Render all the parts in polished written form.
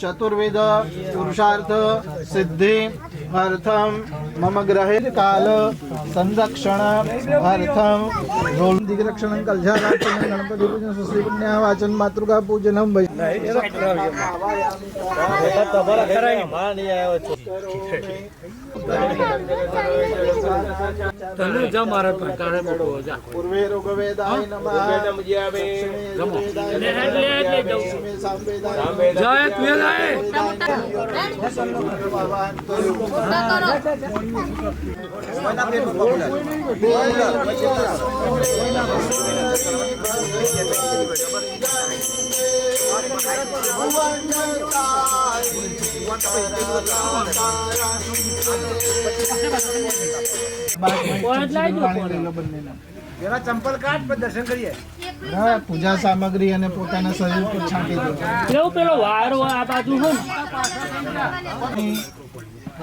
चतुर्विध पुरुषार्थ सिद्धि अर्थम मम ग्रहे काल संरक्षण अर्थम रोल दिग्रक्षण कलशाराचन गणपति पूजन सुश्री पुण्य वाचन मातृका पूजनम पूर्वे ऋग्वेदाय नमः चंपल काट पर दर्शन करिए पूजा सामग्री અને પોતાના શરીર પર છાંટી દો કેવો પેલો વારો આ બાજુ હો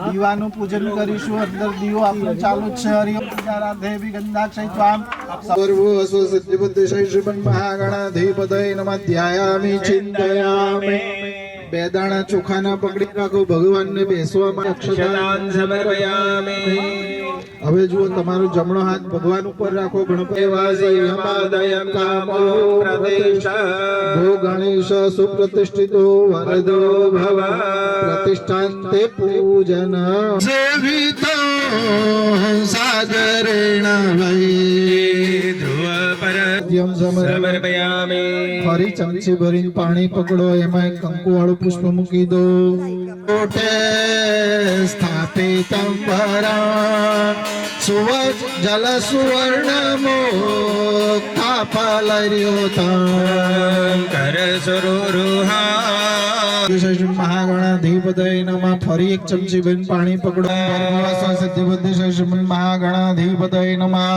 દીવાનું પૂજન કરીશું અંદર દીવો આપણો ચાલુ છે હરિઓમ પૂજારાધે વિગંધાક્ષય ત્વામ સર્વો સ્વસિદ્ધિ બુદ્ધિ શ્રીમન મહાગણાધિપતય નમઃ ધ્યાયામિ ચિંતયામિ બે દાણા ચોખાના પકડી રાખો ભગવાનને બેસવામાં અક્ષતાન સમર્પયામિ હવે જુઓ તમારો જમણો હાથ ભગવાન ઉપર રાખો ગણપતિ વાસી હમાદયમ કામો પ્રતિષ્ઠા ભો ગણેશ સુપ્રતિષ્ઠિતો વરદો ભવ પ્રતિષ્ઠાંતે પૂજન સેવિતો સાગરેણ વૈ ધ્રુવ પરદ્યમ સમર્પયામિ ફરી ચમચી ભરીને પાણી પકડો એમાં એક કંકુ વાળું પુષ્પ મૂકી દો કોટે સ્થાપિતમ વરા सुवज जल सुवर्ण मोक्ता फलर्योतं कर सुरुहा महागणाधिपतये नमः फरी एक चमची बन पानी पकड़ो सिद्धि बुद्धि श्रीमन महागणाधिपतये नमः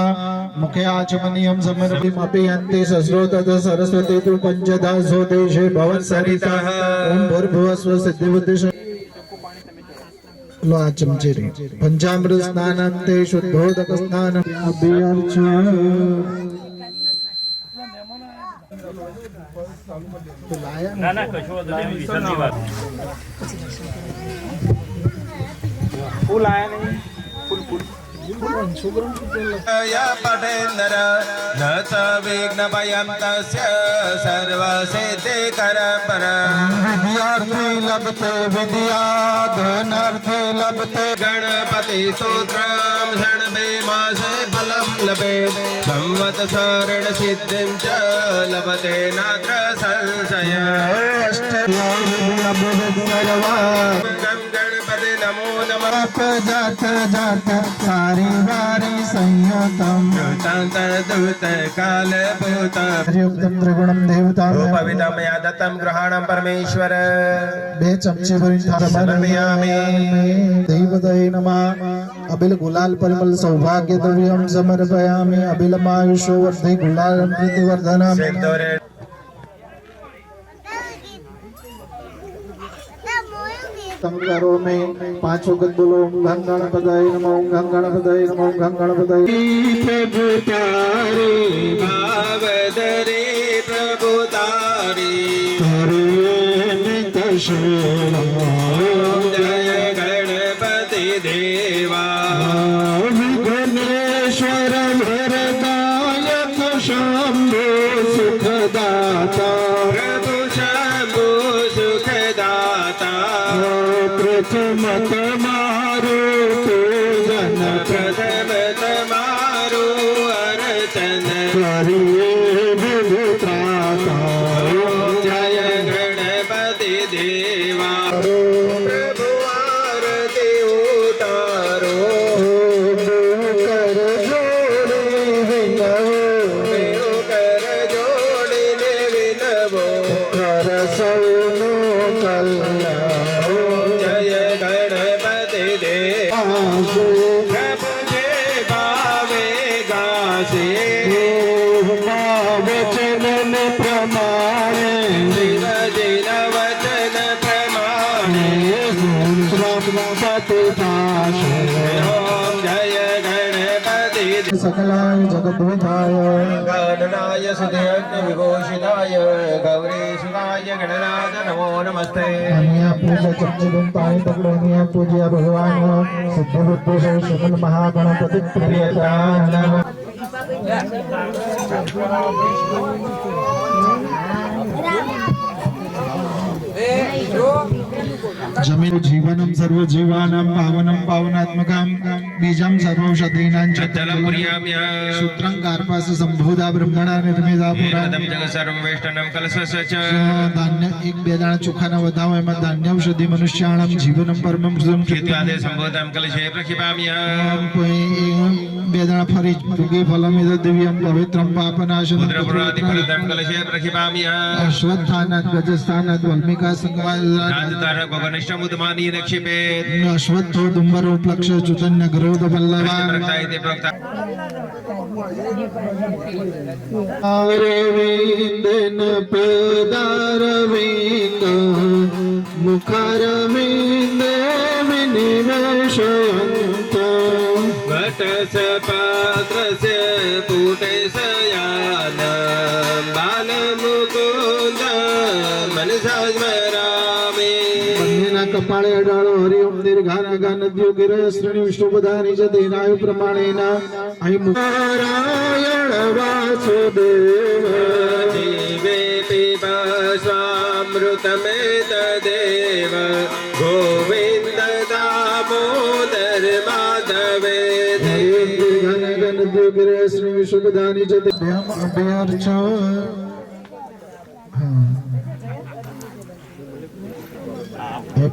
मुखे आचमनीयं समर्पितम् अपि अन्ते सस्रोतत सरस्वती तु पंचधा सोदेशे भवन सरितः ओम भूर्भुवस्व सिद्धि बुद्धि लो आ चमचे रे पंचामृत स्नानांते शुद्धोदक स्नान अभियार्चन ना ना कशो विसर्जी बात फूल आया नहीं फूल या पठेन्द्र न च विघ्न भयं तस्य सर्वसिद्धि कर पर विद्यार्थी लभते विद्या धनार्थी लभते गणपति स्तोत्रम षण्भे मासे फलं लभेत् संवत्सरण सिद्धिं च लभते नात्र संशय गणपति नमो नमः जात जात सारी वारी संयतम दूत काल भूत युक्तम त्रिगुणम देवता रूपविदम या दत्तम ग्रहणम परमेश्वर बे चमचे भरी समर्पयामि देवतये नमः अबिल गुलाल परिमल सौभाग्य द्रव्यम समर्पयामि अबिलमायुषो वर्धे गुलालम प्रीतिवर्धनम संस्कारों में 5 वक्त बोलो ओम गणपतये नमः ओम गणपतये नमः ओम गणपतये प्रभु तारे भावदरे प्रभु तारे करुणित जय गणपति देवा विघ्नेश्वर वरदायक शंभो सुखदाता प्रभु शंभो सुखदाता प्रथम तमारो पूजन प्रथम तमारो अर्चन करिए विभुत्राता जय गणपति देवा प्रभु आरती उतारो कर जोड़े विनवो कर जोड़े विनवो कर सौनो कल्याण वचन प्रमाणे वचन प्रमाणे जय गणपति सकलाय जगद्विधाय गणनाय सुधयज्ञ विभूषिताय गौरीशिवाय गणनाथ नमो नमस्ते अनिया पूजा चमचम पानी पकड़ो अनिया पूजा भगवान सिद्ध बुद्धि सकल महागणपति प्रियता जमीन जीवनम सर्व जीवानां पावनं पावनात्मकं बीजं सर्वौषधीनां जलं पुर्याम्य सूत्रं कार्पास संभूता ब्रह्मणा निर्मिता वेदं जग सर्ववेष्टनं कलशस्य च धान्य एक बेदाणा ચોખાના વધાવો એમાં ધાન્ય ઔષધિ મનુષ્યાણામ જીવનમ પરમમ સુખમ चित्वादे संभूतं कलशे प्रक्षिपाम्य બેદાણા ફરી ભોગે ફલમિદ દિવ્યમ પવિત્રમ પાપનાશનમ रुद्रपुरादि फलदं कलशे प्रक्षिपाम्य અશ્વત્થાનાત ગજસ્થાનાત વલ્મિકા સંગવાય राजतार गगनिष्ठमुदमानी निक्षिपेत् અશ્વત્થો દુંબરો પ્લક્ષ ચુતન્ય ગ્રોધ પલ્લવા प्रक्तायते प्रोक्ता અરવિંદન પદારવિંદ મુખારવિંદ વિનિમેષયંત वटसपात्रस्य पूटे शयान बालमुकुन्द मनसा स्मरामि બંનેના કપાળે અડાળો હરિ ઓમ દીર્ઘાનાગા નદ્યો ગિરહ શ્રેણી વિષ્ણુપદાની જ દેનાયુ પ્રમાણેના અહીં નારાયણ વાસુદેવ जीवे पिबस्वामृतमेतदेव गोविन्द दामोदर माधवे દીર્ઘાનાગા નદ્યો ગિરહ શ્રેણી વિષ્ણુપદાની જ દેહમ અભ્યર્ચ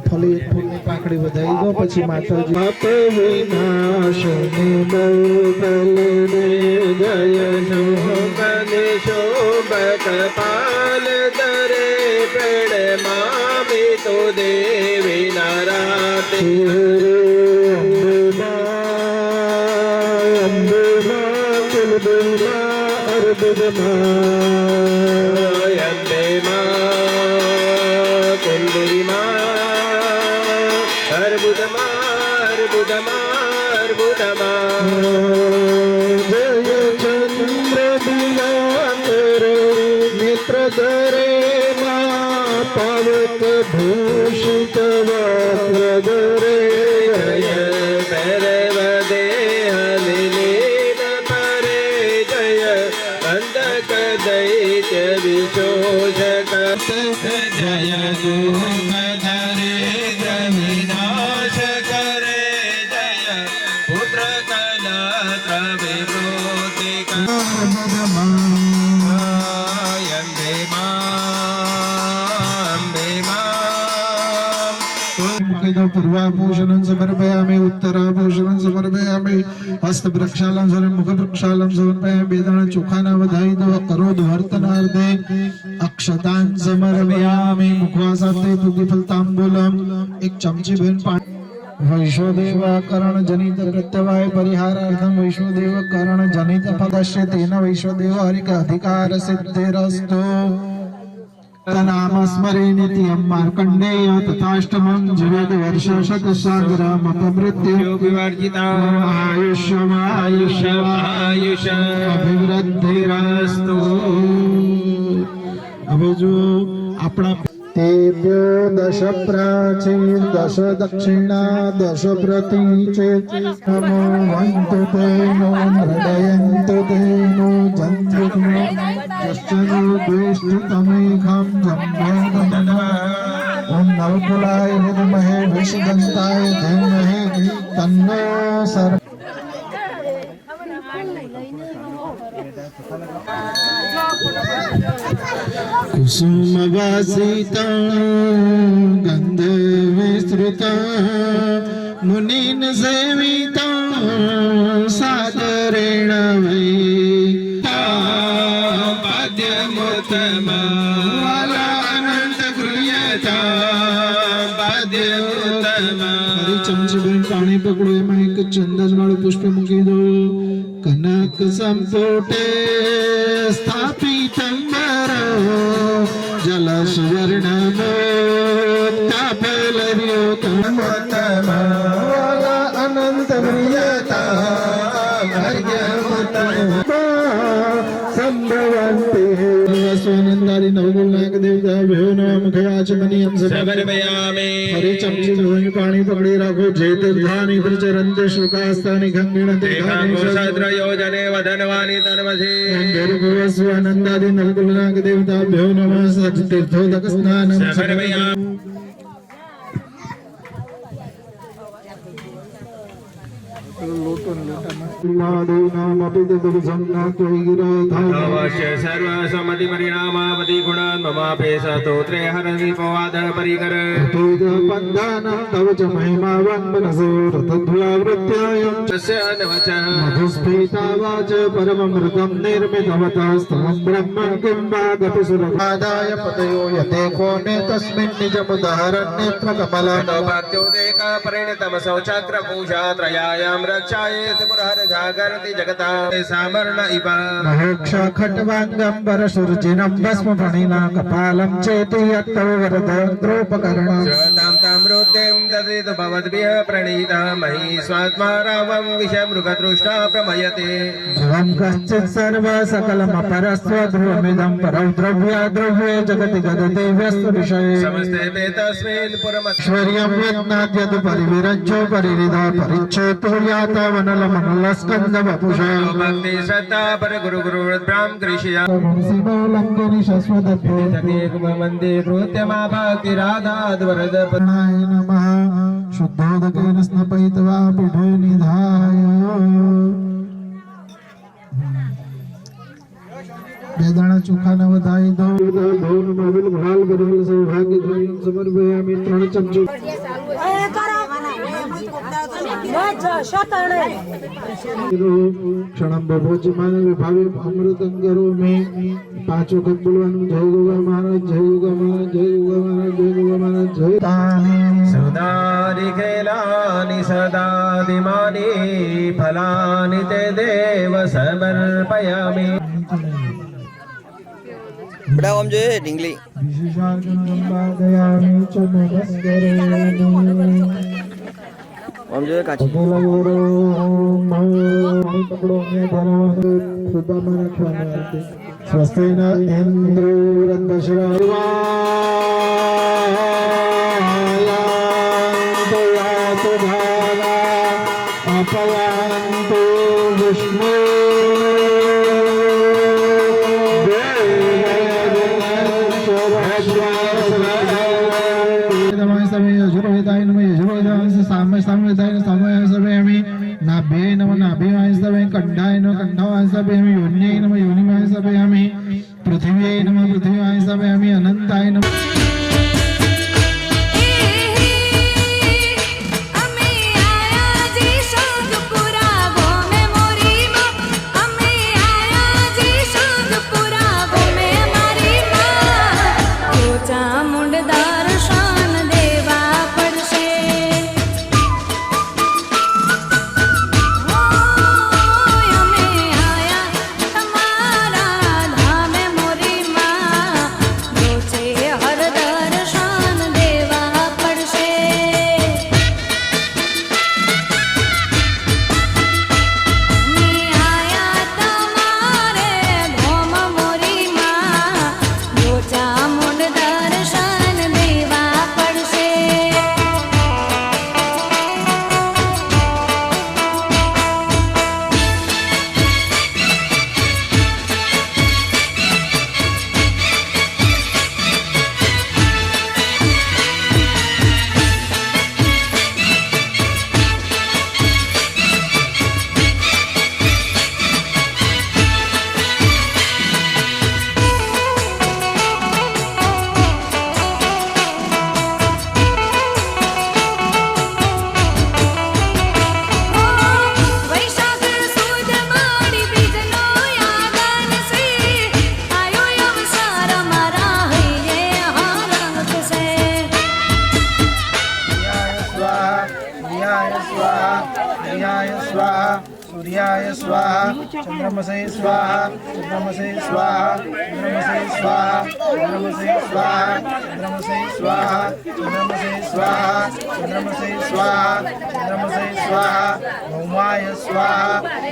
ફલી ફૂલની પાંખડી વધારી દો પછી માતાજી પાપ વિનાશને બલને જય शोभने शोभक पाल दरे प्रणमामि तो देवी नाराते यन्दे मा कुन्दरी मा अर्बुदमा जय चंद्र दिलांतरे नेत्र धरे पावक भूषित वक्र धरे जय भैरव देह लीन परे जय अंधक दैत्य विशोषक जय दुःख धरे विनाश करे जय पुत्र कलत्र विभूतिक यन्दे मां पूर्वाभूषणं समर्पयामि उत्तराभूषणं समर्पयामि हस्तप्रक्षालं मुखप्रक्षालं समर्पयामि बेदाणा ચોખાના વધાઈ દો કરોદ વર્તનાર્થે અક્ષતાન સમર્પયામિ મુખવા સાથે પુષ્પફલ તાંબૂલમ એક ચમચી બેન પાણી વૈશ્વદેવ કરણ જનિત પ્રત્યવાય પરિહારાર્થમ વૈશ્વદેવ કરણ જનિત પદસ્ય તેન વૈશ્વદેવ હરિક અધિકાર સિદ્ધિરસ્તુ तनामस्मरे नित्यं मार्कण्डेय तथाष्टमं जीवेद वर्षशतसागरम् अपमृत्य विवर्जिता आयुष्यमायुष्यमायुष अभिवृद्धिरस्तु હવે જો આપણા તેભ્યો દશ પ્રાચીર દશ દક્ષિણા દશ પ્રતિચે નમો વંતુ તેનો હૃદયંતુ તેનો જંતુનો જશ્ચનો દ્વેષ્ટતમેઘમ જંભોદન ઓમ નવકુલાય વિદ્મહે વિષદંતાય ધીમહિ તન્નો સર્વ कुसुमवासिता गन्धविस्तृता मुनीन सेविता सादरेण वैता पद्यमुत्तमा अनंत गृह्यता पद्यमुत्तमा चमचीभर पाणी पकड़ो एमां एक चंदन वाळું પુષ્પ મૂકી દો कनक संपुटे स्थापितं जल सुवर्ण अनंत प्रियता ભયો ન મુખયાચમની અંશ સમર્પયામિ હરે ચમચી ધોઈ પાણી પકડી રાખો જે તીર્થાની પ્રચરંતે શુકાસ્તાની ખંગીણ તીર્થાંકુશત્રયોજને વદનવાની તન્મસી ભૂર્ભુવસ્વ આનંદાદિ નવકુલનાગ દેવતાભ્યો નમઃ સચ તીર્થોદક સ્નાનમ સમર્પયામિ अवश्य सर्वसमति परिणामावधि गुणान् ममापे स्तोत्रे हरदीपवाद परिकर पंधान तव च महिमावन् मनसो रतध्वावृत्यायं तस्य अनवचः मधुस्फीता वाच परममृतं निर्मितवतास्तवं ब्रह्म किं वागपि सुरपादाय पतयो यते कोणे तस्मिन् निजमुदाहरण्येत्रकमलं भक्त्योदेका परिणतम शौचक्र पूजा त्रयायां रक्षाये त्रिपुरहर जागरति जगता सामर्ण इव महोक्षा खट्वांगं परशुर्जिनं भस्म फणिना कपालं चेति यत्तव वरदद्रोपकरणं तां तां रुद्धिं ददृत भवद्भिः प्रणीता मही स्वात्मा रावं विषमृगतृष्णा प्रमयते ध्रुवं कश्चित् सर्व सकलमपरस्वध्रुवमिदं परौ द्रव्ये जगति गदते व्यस्त विषये समस्ते तस्मिन् ऐश्वर्यं यत्नाद्यतु परिविरज्जो परिरिधा परिच्छेतो याता वनलमनलस्कन्द वपुषा भक्ति श्रद्धा पर गुरु गुरुभ्राम कृष्या शिवलङ्कनि शश्वदत्ते वन्दे नृत्यमा भक्ति राधाद्वरद नाय नमः शुद्धोदकेन स्नपयित्वा पीठे निधाय वेदाणा चोखा न वधाई दो धोन मोबिल भाल गरुल सौभाग्य द्रव्यं समर्पयामि 3 चमचे क्षणं बभोजमान विभावे अमृतं करोमि 5 वखत बोलવાનું જય ગોગા મહારાજ જય ગોગા મહારાજ જય ગોગા મહારાજ જય ગોગા મહારાજ જય તાની सुदारि खेलानि सदादिमानि फलानि ते देव समर्पयामि बड़ा ओम जो है डिंगली विशेषार्गणं च नमस्करोमि ओम जो है काची पकड़ो मैं धरो खुदा में रखवाना है स्वस्ति न इंद्रो रत्नश्रवायांतो यातो भागा अपयांतो विष्णु कंडाय नमः कंडाय सभयामि योन्यै नमः योनिमाय सभयामि पृथिव्यै नमः पृथिव्याय सभयामि अनंताय नमः सूर्याय स्वाहा चंद्रमसे स्वाहा चंद्रमसे स्वाहा चंद्रमसे स्वाहा चंद्रमसे स्वाहा चंद्रमसे स्वाहा चंद्रमसे स्वाहा चंद्रमसे स्वाहा चंद्रमसे स्वाहा भौमाय स्वाहा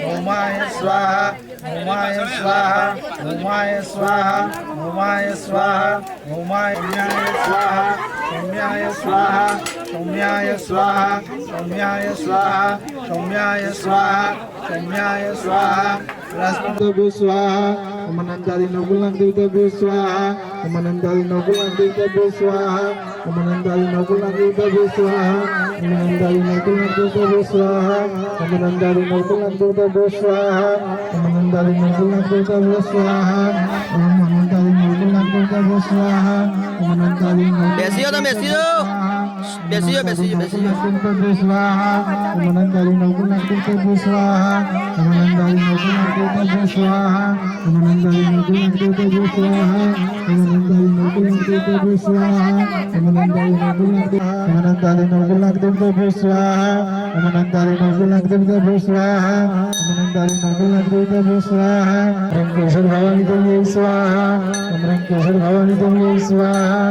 भौमाय स्वाहा भौमाय स्वाहा भौमाय स्वाहा भौमाय स्वाहा भौमाय स्वाहा सौम्याय स्वाहा सौम्याय स्वाहा सौम्याय स्वाहा सौम्याय स्वाहा सौम्याय स्वाहा राष्ट्रदेव स्वाहा ओमनंदारि नकुलदेव स्वाहा ओमनंदारि नकुलदेव स्वाहा ओमनंदारि नकुलदेव स्वाहा ओमनंदारि नकुलदेव स्वाहा ओमनंदारि नकुलदेव स्वाहा ओमनंदारि नकुलदेव स्वाहा ओमनंदारि नकुलदेव स्वाहा ओमनंदारि Besillo también, besillo. Besillo, besillo, besillo. स्वाहा ओमनंदारि नकुलदेव स्वाहा ओमनंदारि नकुलदेव स्वाहा ओमनंदारि नकुलदेव स्वाहा ओमनंदारि नकुलदेव स्वाहा ओमनंदारि नकुलदेव स्वाहा ओमनंदारि नकुलदेव स्वाहा ओमनंदारि नकुलदेव स्वाहा रंकेश्वर भवानी देवी स्वाहा रंकेश्वर भवानी देवी स्वाहा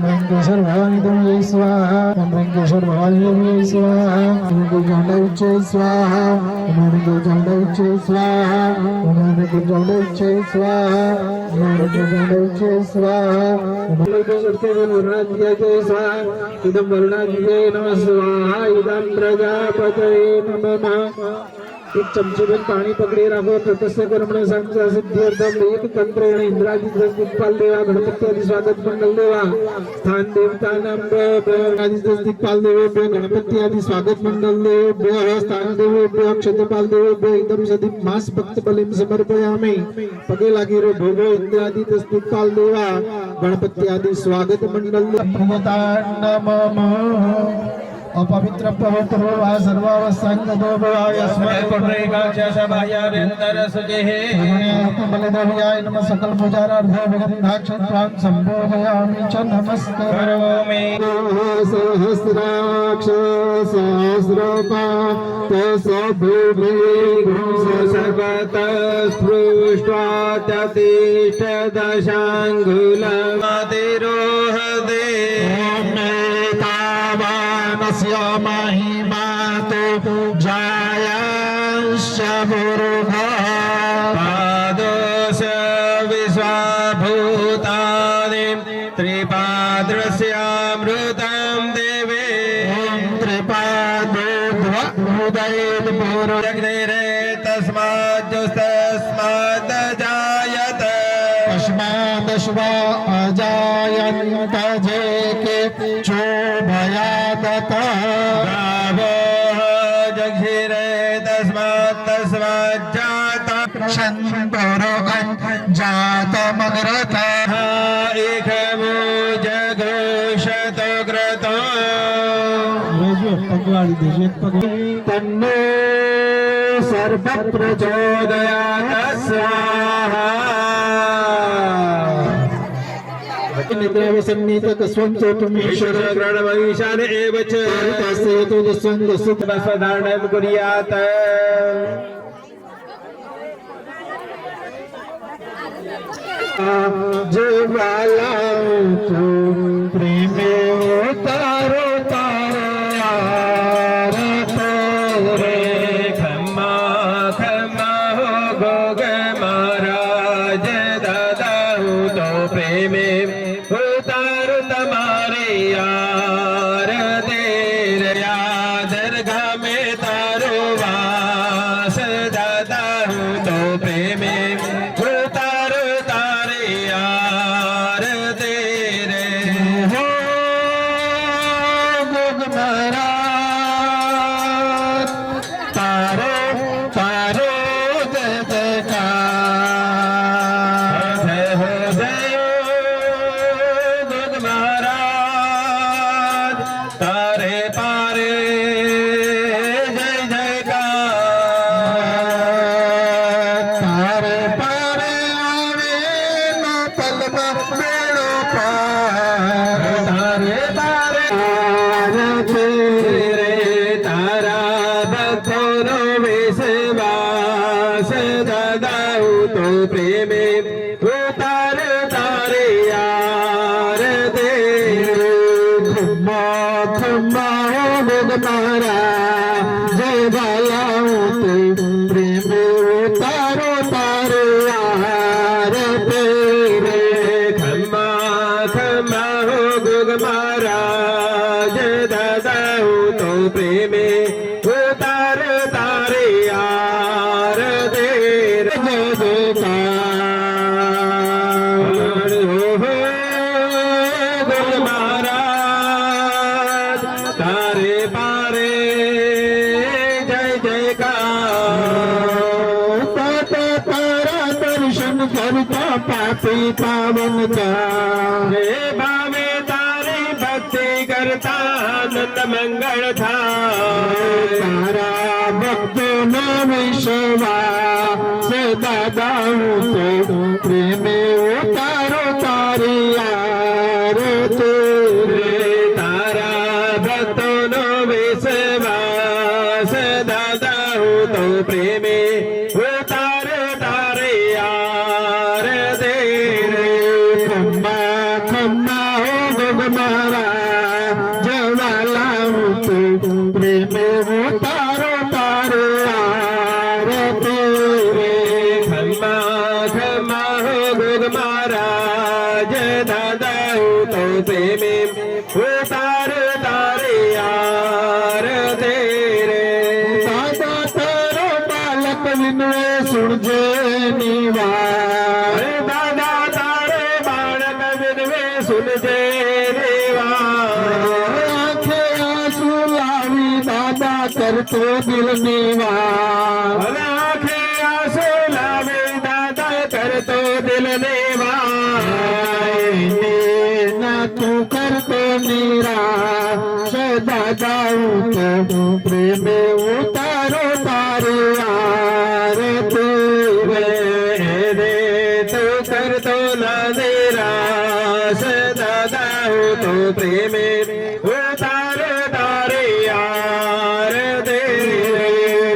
रंकेश्वर भवानी देवी स्वाहा रंकेश्वर भवानी देवी स्वाहा उन्होंने उच्चे स्वाहा उन्होंने उच्चे स्वाहा उन्होंने उच्चे स्वाहा उन्होंने उच्चे स्वाहा स्वाहा इदं वरुणादित्ये नमः स्वाहा इदं प्रजापतये नमः एक चमचेभर पाणी पकडी राखो तस्य कर्मण सांगता सिद्ध्यर्थम एक तंत्रेण इंद्रादी दिक्पाल देवा गणपती आदि स्वागत मंगल देवा स्थान देवतानां आदि दिक्पाल देवेभ्यो गणपती आदि स्वागत मंगल देवेभ्यो स्थान देवेभ्यो क्षत्रपाल देवेभ्यो एकदम सदीप मास भक्त बलिं समर्पयामि पगे लागी रो भोगो इंद्रादी दिक्पाल देवा गणपती आदि स्वागत मंगल प्रियतांडमम अपवित्र पवित्र वा सर्वावस्थांगतो भवायस्मै पुण्डरीकाक्ष सभायाभ्यन्तर सुचिः बलदेव्याय नमः सकल पूजारार्थे विगन्धाक्षत्रान् संबोधयामि च नमस्ते करोमि सहस्राक्ष सहस्रपाद सर्वत स्पृष्ट्वा ततिष्ठ दशाङ्गुलमतिरोहदे महिमातो जायश्च मुरुघा पादोश विश्वभूतानि त्रिपादस्यामृतं देवे त्रिपादोदयेर्मुरुजग्निरे तस्माज्जुस्तस्मात् जायत तस्मादश्वा अजायन्त जे के चोभयादत गावो जक्षिरे तस्मात् तस्माज्जात शन्तरो जातमग्रत एकमो जघोषतो कृतो पगवाडी देश एक पगवाडी तन्नो सर्व प्रचोदयात् स्वाहा ईश्वर ग्रहणमईशान एव च स्वधारणं कुर्यात् ज्वाला प्रेमे तारो रे खम्मा खम्मा हो गोग महाराज दादा हो तो प्रेमे उतार तुम्हारे यार देर दरगाह में तारो वास दादा हो तो प्रेमे उतार तारे यार तेरे हो गोग महाराज तारो तारो जय हो जय गोग महाराज મારા જય બાલાઉ પ્રેમ ઉતારો તારે આરતે રે ખમ્મા ખમ્મા હો ગુગ મહારાજ દાદા હું તો પ્રેમે ઉતાર તારે યાર દે રે ગુગ મહારાજ તારે પારે જય જયકાર તારા દર્શન કરતા પાપી પાવન હે ભાવે તારી ભક્તિ કરતા આનંદ મંગળ થાય તારા ભક્તોનો વિશ્વાસ દાદા હું તો પ્રેમે ઉતારો તારી આરતી રે તારા ભક્તોનો વિશ્વાસ દાદા હું તો પ્રેમે ઉતાર તારે યાર દે રે ખમ્મા ખમ્મા હો ગોગ મારા જવાલા હું તો પ્રેમે ઉતારો તારે આરતી રે ખમ્મા ખમ્મા હો ગુગ મહારાજ દાદા હું તો પ્રેમે ઉતાર તારે યાર દે રે દાદા તારો બાલક વિનવે સુણજે નિવાર દાદા તારે બાળક વિનવે સુનજે રેવા આંખે આંસુ લાવી દાદા કરતો દિલની વાત હવે આંખે આંસુ લાવે દાદા કરતો દિલને વાય ના તું કરતો નિરાશ દાદા હું તો પ્રેમે ઉતારો તારી આરતી રે રે તું કરતો ના નિરાશ દાદા હું તો પ્રેમે ઉતાર તારે યાર દે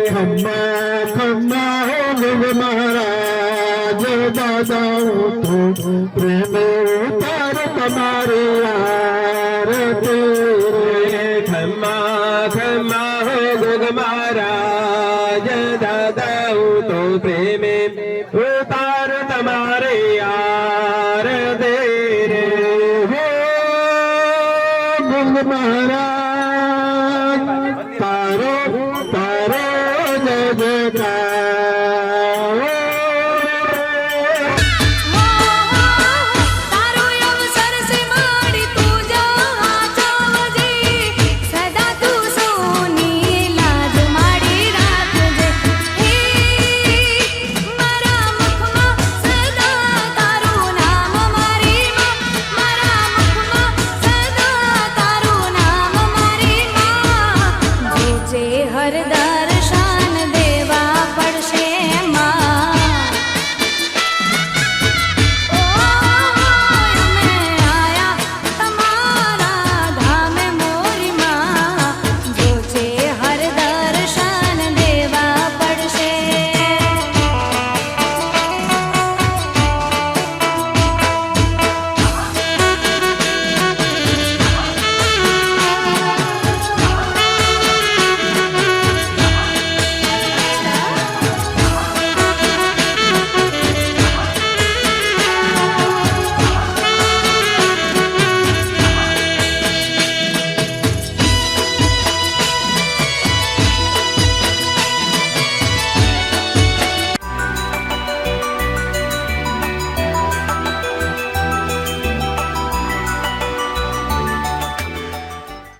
ખમ્મા ખમ્મા હો ગુગ મહારાજ દાદા હું તો પ્રેમે ઉતારો તમારી આરતી રે ખમ્મા ખમ્મા હો ગુગ મહારાજ દાદા હું તો પ્રેમે ઉતાર તમારે યાર દે રે ગુગ મહારાજ